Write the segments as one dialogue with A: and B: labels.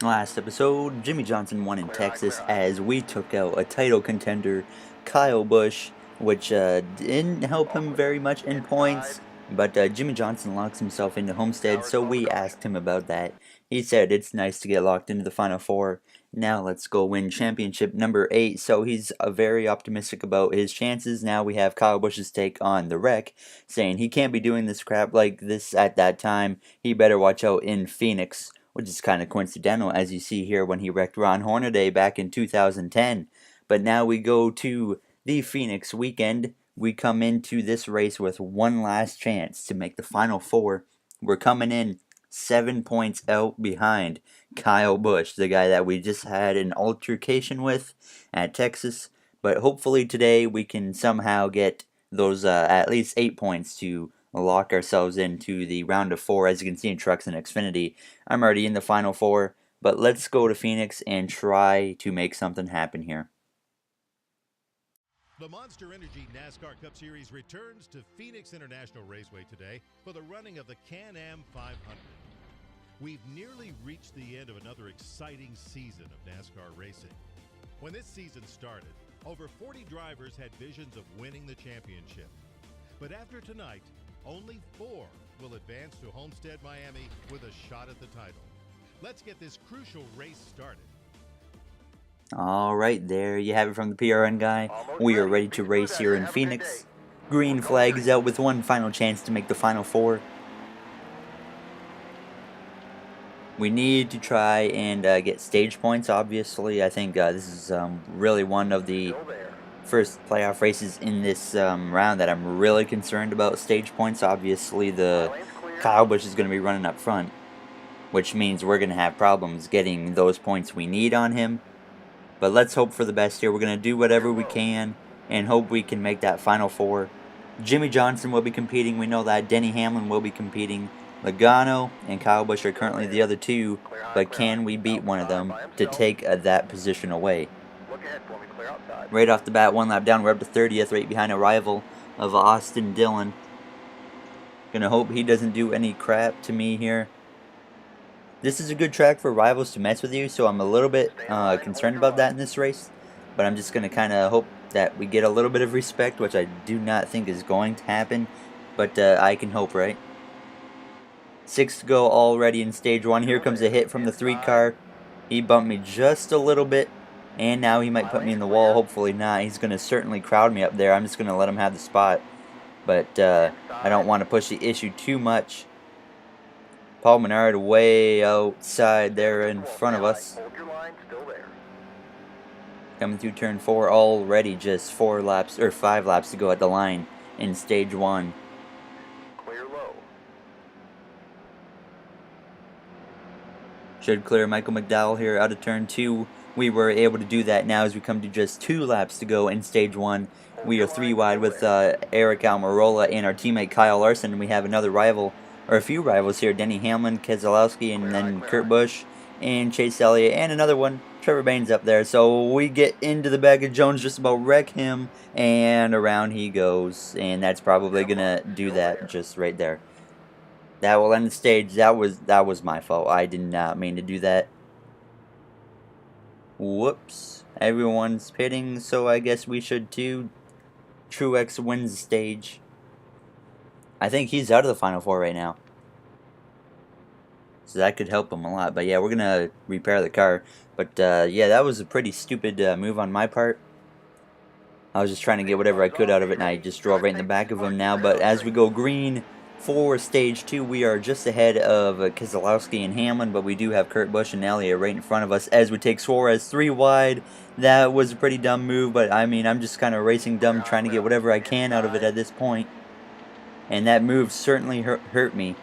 A: Last episode, Jimmy Johnson won in Texas as we took out a title contender, Kyle Busch, which didn't help him very much in points. But Jimmy Johnson locks himself into Homestead, so we asked him about that. He said it's nice to get locked into the Final Four. Now let's go win championship number 8. So he's very optimistic about his chances. Now we have Kyle Busch's take on the wreck, saying he can't be doing this crap like this at that time. He better watch out in Phoenix, which is kind of coincidental as you see here when he wrecked Ron Hornaday back in 2010. But now we go to the Phoenix weekend. We come into this race with one last chance to make the Final Four. We're coming in 7 points out behind Kyle Busch, the guy that we just had an altercation with at Texas. But hopefully today we can somehow get those at least 8 points to lock ourselves into the round of 4. As you can see in Trucks and Xfinity, I'm already in the Final Four. But let's go to Phoenix and try to make something happen here.
B: The Monster Energy NASCAR Cup Series returns to Phoenix International Raceway today for the running of the Can-Am 500. We've nearly reached the end of another exciting season of NASCAR racing. When this season started, over 40 drivers had visions of winning the championship. But after tonight, only 4 will advance to Homestead, Miami with a shot at the title. Let's get this crucial race started.
A: Alright, there you have it from the PRN guy. We are ready to race here in Phoenix. Green flag is out with one final chance to make the Final Four. We need to try and get stage points, obviously. I think this is really one of the first playoff races in this round that I'm really concerned about stage points. Obviously, the Kyle Busch is going to be running up front, which means we're going to have problems getting those points we need on him. But let's hope for the best here. We're going to do whatever we can and hope we can make that Final Four. Jimmy Johnson will be competing. We know that. Denny Hamlin will be competing. Logano and Kyle Busch are currently the other two. But can we beat one of them to take that position away? Right off the bat, one lap down. We're up to 30th, right behind a rival of Austin Dillon. Going to hope he doesn't do any crap to me here. This is a good track for rivals to mess with you, so I'm a little bit concerned about that in this race. But I'm just going to kind of hope that we get a little bit of respect, which I do not think is going to happen. But I can hope, right? 6 to go already in stage 1. Here comes a hit from the 3 car. He bumped me just a little bit, and now he might put me in the wall. Hopefully not. He's going to certainly crowd me up there. I'm just going to let him have the spot. But I don't want to push the issue too much. Paul Menard way outside there in front of us. Coming through turn 4 already, just 5 laps to go at the line in stage 1.
C: Clear low.
A: Should clear Michael McDowell here out of turn 2. We were able to do that now as we come to just 2 laps to go in stage 1. We are 3 wide with Eric Almirola and our teammate Kyle Larson. We have another rival, or a few rivals here, Denny Hamlin, Keselowski, and then Kurt Busch, and Chase Elliott, and another one, Trevor Baynes up there. So we get into the back of Jones, just about wreck him, and around he goes, and that's probably going to do that just right there. That will end the stage. That was my fault. I did not mean to do that. Whoops. Everyone's pitting, so I guess we should too. Truex wins the stage. I think he's out of the Final Four right now. So that could help him a lot. But yeah, we're going to repair the car. But yeah, that was a pretty stupid move on my part. I was just trying to get whatever I could out of it, and I just drove right in the back of him now. But as we go green for stage 2, we are just ahead of Keselowski and Hamlin. But we do have Kurt Busch and Elliott right in front of us as we take Suarez 3 wide. That was a pretty dumb move, but I mean, I'm just kind of racing dumb, trying to get whatever I can out of it at this point. And that move certainly hurt me.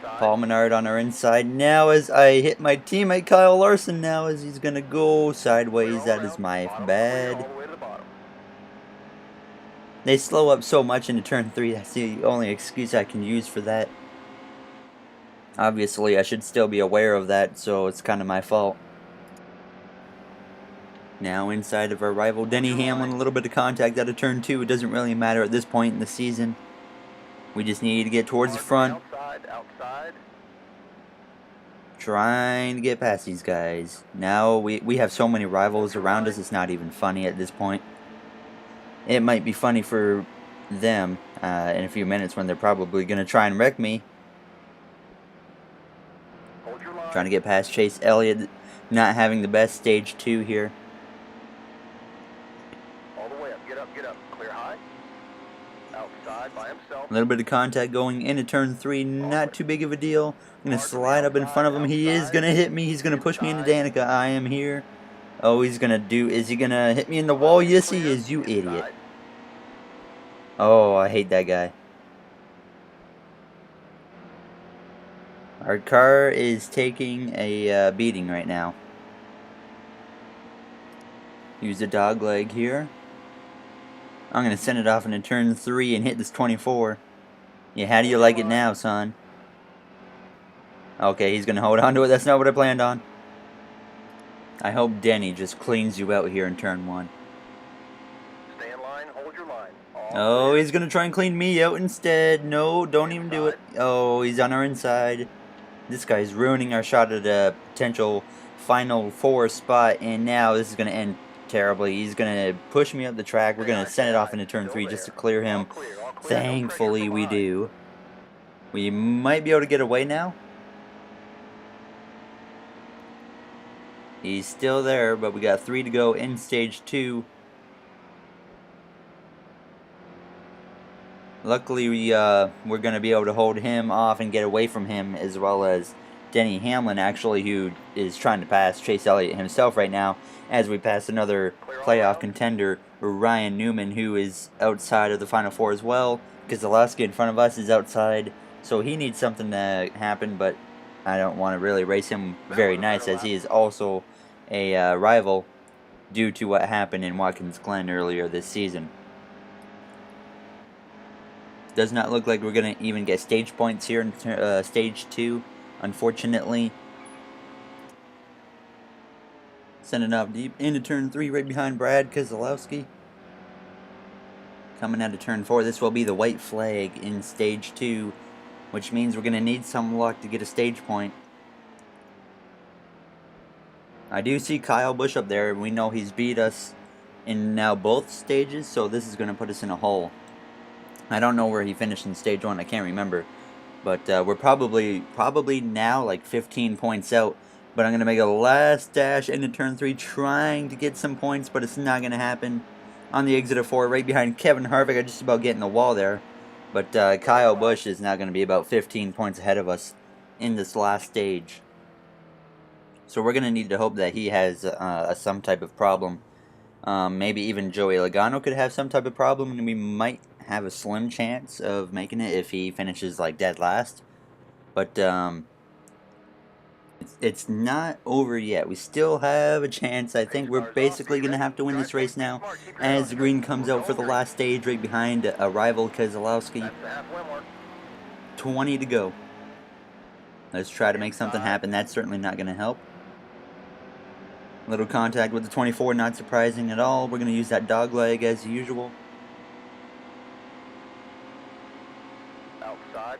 A: Paul Menard on our inside now as I hit my teammate Kyle Larson now as he's going to go sideways. That is my bad. They slow up so much into turn 3. That's the only excuse I can use for that. Obviously, I should still be aware of that, so it's kind of my fault. Now inside of our rival Denny Hamlin, a little bit of contact out of turn 2. It doesn't really matter at this point in the season. We just need to get towards the front. Trying to get past these guys. Now we have so many rivals around us, it's not even funny at this point. It might be funny for them in a few minutes when they're probably going to try and wreck me.
C: Hold your line.
A: Trying to get past Chase Elliott, not having the best stage 2 here.
C: All the way up. Get up, get up. Clear high. Outside by himself.
A: A little bit of contact going into turn 3, not too big of a deal. I'm going to slide up in front of him. He is going to hit me. He's going to push me into Danica. I am here. Oh, he's going to do... Is he going to hit me in the wall? Yes, he is, you idiot. Oh, I hate that guy. Our car is taking a beating right now. Use the dog leg here. I'm going to send it off into turn 3 and hit this 24. Yeah, how do you like it now, son? Okay, he's going to hold on to it. That's not what I planned on. I hope Denny just cleans you out here in turn 1.
C: Stay in line. Hold your line.
A: Oh, he's going to try and clean me out instead. No, don't even do it. Oh, he's on our inside. This guy's ruining our shot at a potential final 4 spot, and now this is going to end terribly. He's going to push me up the track. We're going to send it off into turn 3 just to clear him. Thankfully, we do. We might be able to get away now. He's still there, but we got 3 to go in stage 2. Luckily, we're going to be able to hold him off and get away from him, as well as Denny Hamlin, actually, who is trying to pass Chase Elliott himself right now, as we pass another playoff contender, Ryan Newman, who is outside of the Final 4 as well. Keselowski in front of us is outside, so he needs something to happen, but I don't want to really race him very nice, as he is also a rival due to what happened in Watkins Glen earlier this season. Does not look like we're going to even get stage points here in stage 2, unfortunately. Sending off deep into turn 3 right behind Brad Keselowski. Coming out of turn 4, this will be the white flag in stage 2, which means we're going to need some luck to get a stage point. I do see Kyle Busch up there. We know he's beat us in now both stages, so this is going to put us in a hole. I don't know where he finished in stage 1. I can't remember. But we're probably now like 15 points out. But I'm going to make a last dash into turn 3 trying to get some points, but it's not going to happen. On the exit of 4, right behind Kevin Harvick. I just about getting the wall there. But Kyle Busch is now going to be about 15 points ahead of us in this last stage. So we're going to need to hope that he has some type of problem. Maybe even Joey Logano could have some type of problem, and we might have a slim chance of making it if he finishes like dead last. But it's not over yet. We still have a chance. I think we're basically going to have to win this race now, as the green comes out for the last stage right behind a rival Keselowski. 20 to go. Let's try to make something happen. That's certainly not going to help. Little contact with the 24, not surprising at all. We're going to use that dog leg as usual.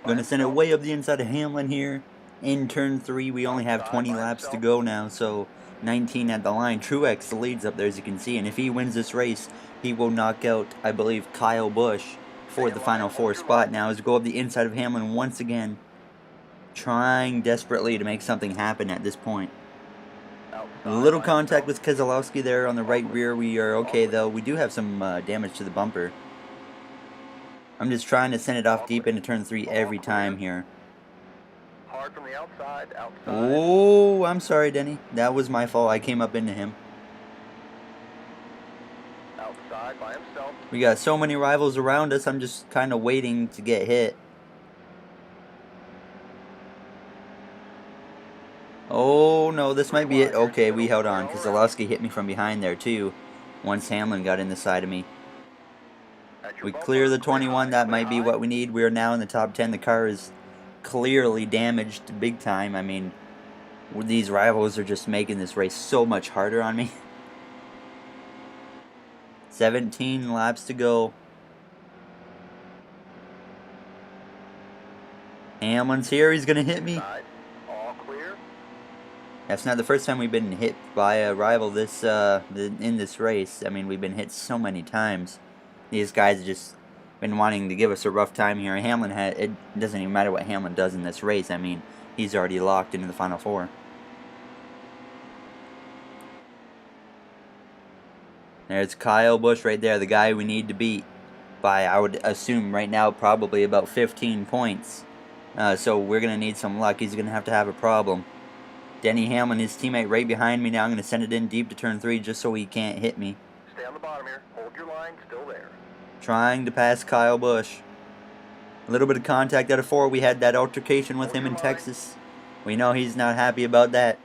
A: Going to send it way up the inside of Hamlin here. In turn 3, we only have 20 laps to go now, so 19 at the line. Truex leads up there, as you can see, and if he wins this race, he will knock out, I believe, Kyle Busch for the Final 4 spot. Now as we go up the inside of Hamlin once again, trying desperately to make something happen at this point. A little contact with Keselowski there on the right rear. We are okay, though. We do have some damage to the bumper. I'm just trying to send it off deep into turn 3 every time here.
C: Hard from the outside.
A: Oh, I'm sorry, Denny. That was my fault. I came up into him.
C: Outside by himself.
A: We got so many rivals around us. I'm just kind of waiting to get hit. Oh, no, this might be it. Okay, we held on. Keselowski hit me from behind there, too, once Hamlin got in the side of me. We clear the 21. That might be what we need. We are now in the top 10. The car is clearly damaged big time. I mean, these rivals are just making this race so much harder on me. 17 laps to go. Hamlin's here. He's going to hit me.
C: All clear.
A: That's not the first time we've been hit by a rival in this race. I mean, we've been hit so many times. These guys have just been wanting to give us a rough time here. It doesn't even matter what Hamlin does in this race. I mean, he's already locked into the Final Four. There's Kyle Busch right there, the guy we need to beat by, I would assume right now, probably about 15 points. So we're going to need some luck. He's going to have a problem. Denny Hamlin, his teammate, right behind me now. I'm going to send it in deep to turn 3 just so he can't hit me.
C: Stay on the bottom here. Hold your line. Still there.
A: Trying to pass Kyle Busch. A little bit of contact out of 4. We had that altercation with him in Texas. We know he's not happy about that.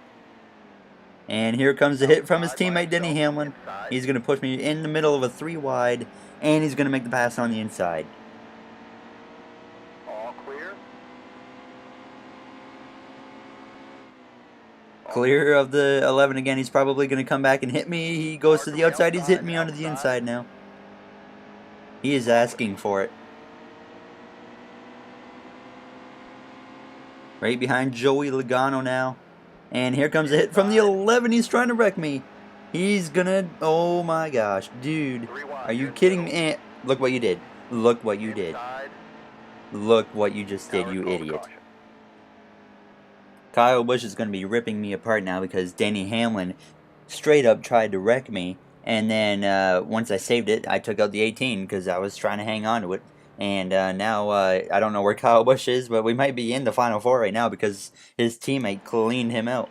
A: And here comes the hit from his teammate, Denny Hamlin. He's going to push me in the middle of a 3 wide, and he's going to make the pass on the inside.
C: All clear.
A: Clear of the 11 again. He's probably going to come back and hit me. He goes to the outside. He's hitting me onto the inside now. He is asking for it. Right behind Joey Logano now. And here comes a hit from the 11. He's trying to wreck me. He's gonna... Oh my gosh. Dude. Are you kidding me? Look what you did. Look what you did. Look what you just did, you idiot. Kyle Busch is going to be ripping me apart now because Denny Hamlin straight up tried to wreck me. And then once I saved it, I took out the 18 because I was trying to hang on to it. And now I don't know where Kyle Busch is, but we might be in the Final Four right now because his teammate cleaned him out.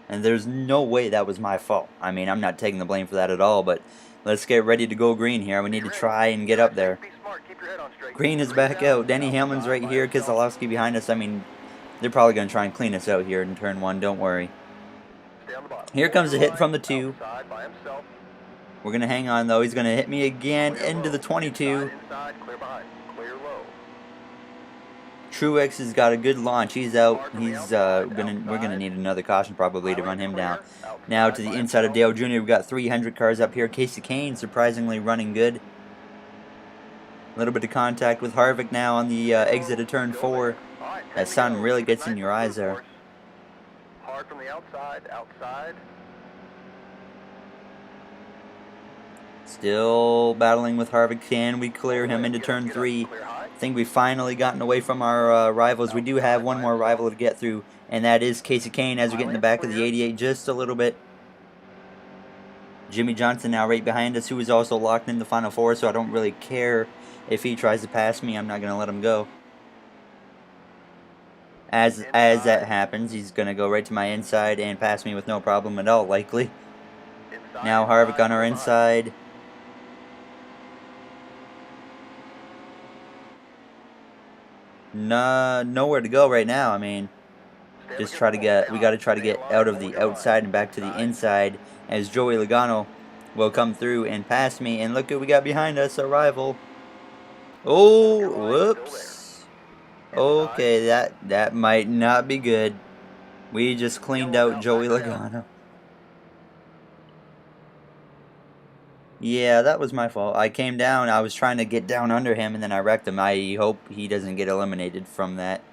A: And there's no way that was my fault. I mean, I'm not taking the blame for that at all, but let's get ready to go green here. We need to try and get up there. Green is back out. Denny Hamlin's right here. Keselowski behind us. I mean, they're probably going to try and clean us out here in turn 1. Don't worry. Here comes a hit from the 2. We're going to hang on, though. He's going to hit me again into the 22. Truex has got a good launch. He's out. We're gonna need another caution probably to run him down. Now to the inside of Dale Jr. We've got 300 cars up here. Casey Kane surprisingly running good. A little bit of contact with Harvick now on the exit of turn 4. That sun really gets in your eyes there.
C: Hard from the outside.
A: Still battling with Harvick. Can we clear him into turn 3? I think we've finally gotten away from our rivals. We do have one more rival to get through, and that is Casey Kane as we get in the back of the 88 just a little bit. Jimmy Johnson now right behind us, who is also locked in the Final Four, so I don't really care if he tries to pass me. I'm not going to let him go. As that happens, he's going to go right to my inside and pass me with no problem at all, likely. Now Harvick on our inside. Nowhere to go right now. I mean, we got to try to get out of the outside and back to the inside as Joey Logano will come through and pass me. And look what we got behind us, a rival. Oh, whoops. Okay, that might not be good. We just cleaned out Joey Logano. Yeah, that was my fault. I came down, I was trying to get down under him, and then I wrecked him. I hope he doesn't get eliminated from that.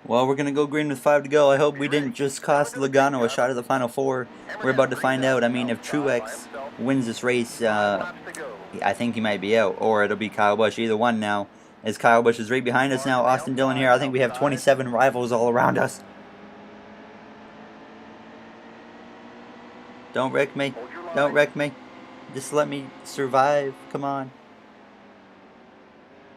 A: Well, we're going to go green with 5 to go. I hope we didn't just cost Logano a shot at the Final Four. We're about to find out. I mean, if Truex wins this race, I think he might be out, or it'll be Kyle Busch. Either one now, as Kyle Busch is right behind us now. Austin Dillon here. I think we have 27 rivals all around us. Don't wreck me. Don't wreck me. Just let me survive. Come on.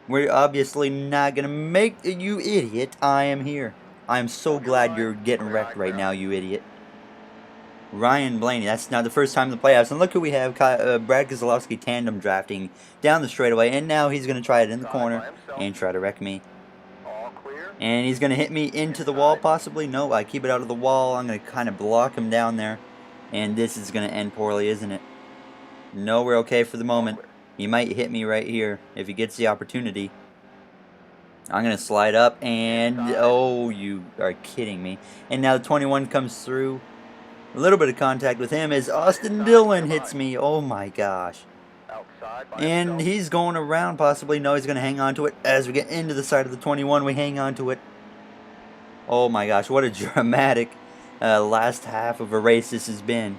A: We're obviously not going to make it, you idiot. I am here. I am so glad you're getting wrecked right now, you idiot. Ryan Blaney. That's not the first time in the playoffs. And look who we have. Brad Keselowski tandem drafting down the straightaway. And now he's going to try it in the corner and try to wreck me. And he's going to hit me into the wall possibly. No, I keep it out of the wall. I'm going to kind of block him down there. And this is going to end poorly, isn't it? No, we're okay for the moment. He might hit me right here if he gets the opportunity. I'm going to slide up and... Oh, you are kidding me. And now the 21 comes through. A little bit of contact with him as Austin Dillon hits me. Oh my gosh. And he's going around possibly. No, he's going to hang on to it. As we get into the side of the 21, we hang on to it. Oh my gosh, what a dramatic last half of a race this has been.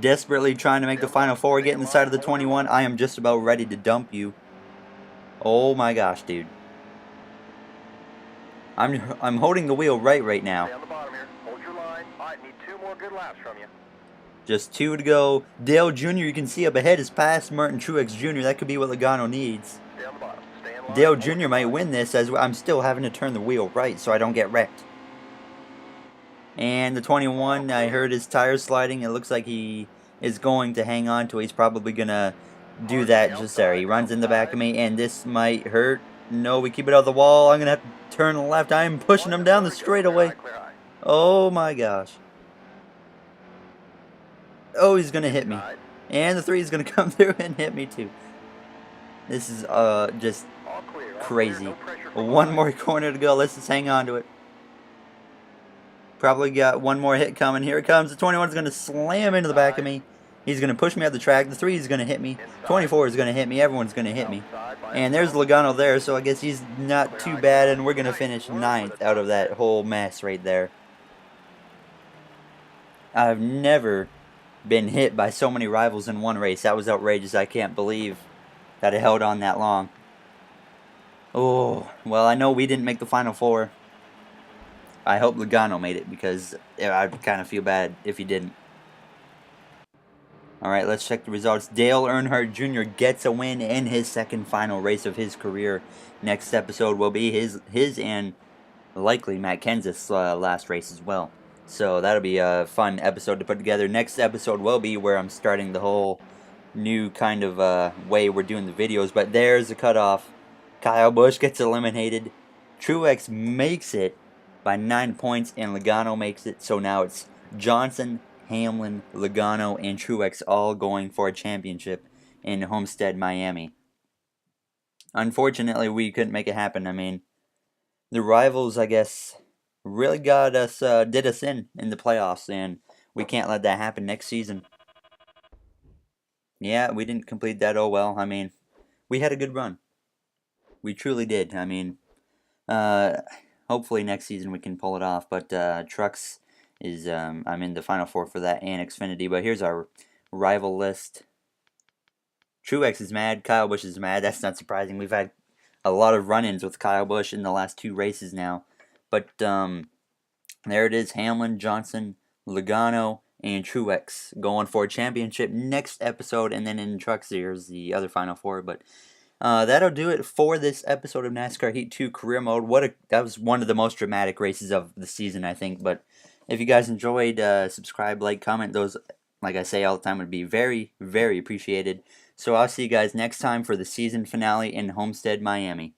A: Desperately trying to make the final four, getting the side of the 21. I am just about ready to dump you. Oh my gosh, dude. I'm holding the wheel right now.
C: Stay on the bottom here. Hold your line. I need 2 more good laps from you.
A: Just 2 to go. Dale Jr., you can see up ahead is past Martin Truex Jr. That could be what Logano needs.
C: Stay on the bottom. Stay in line.
A: Dale Jr. might win this as I'm still having to turn the wheel right so I don't get wrecked. And the 21, I heard his tires sliding. It looks like he is going to hang on to it. He's probably going to do that just there. He runs in the back of me, and this might hurt. No, we keep it out of the wall. I'm going to have to turn left. I am pushing him down the straightaway. Oh my gosh. Oh, he's going to hit me. And the 3 is going to come through and hit me too. This is just crazy. 1 more corner to go. Let's just hang on to it. Probably got 1 more hit coming. Here it comes. The 21 is going to slam into the back of me. He's going to push me off the track. The 3 is going to hit me. 24 is going to hit me. Everyone's going to hit me. And there's Logano there, so I guess he's not too bad, and we're going to finish 9th out of that whole mess right there. I've never been hit by so many rivals in one race. That was outrageous. I can't believe that it held on that long. Oh, well, I know we didn't make the final 4. I hope Logano made it because I'd kind of feel bad if he didn't. Alright, let's check the results. Dale Earnhardt Jr. gets a win in his 2nd final race of his career. Next episode will be his and likely Matt Kenseth's last race as well. So that'll be a fun episode to put together. Next episode will be where I'm starting the whole new kind of way we're doing the videos. But there's the cutoff. Kyle Busch gets eliminated. Truex makes it by 9 points, and Logano makes it. So now it's Johnson, Hamlin, Logano, and Truex all going for a championship in Homestead, Miami. Unfortunately, we couldn't make it happen. I mean, the rivals, I guess, really got us, did us in the playoffs, and we can't let that happen next season. Yeah, we didn't complete that. Oh well. I mean, we had a good run. We truly did. I mean, hopefully next season we can pull it off. But trucks is I'm in the final 4 for that and Xfinity. But here's our rival list. Truex is mad. Kyle Busch is mad. That's not surprising. We've had a lot of run-ins with Kyle Busch in the last 2 races now. But there it is. Hamlin, Johnson, Logano, and Truex going for a championship next episode. And then in trucks, here's the other final 4. But that'll do it for this episode of NASCAR Heat 2 Career Mode. That was one of the most dramatic races of the season, I think. But if you guys enjoyed, subscribe, like, comment. Those, like I say all the time, would be very, very appreciated. So I'll see you guys next time for the season finale in Homestead, Miami.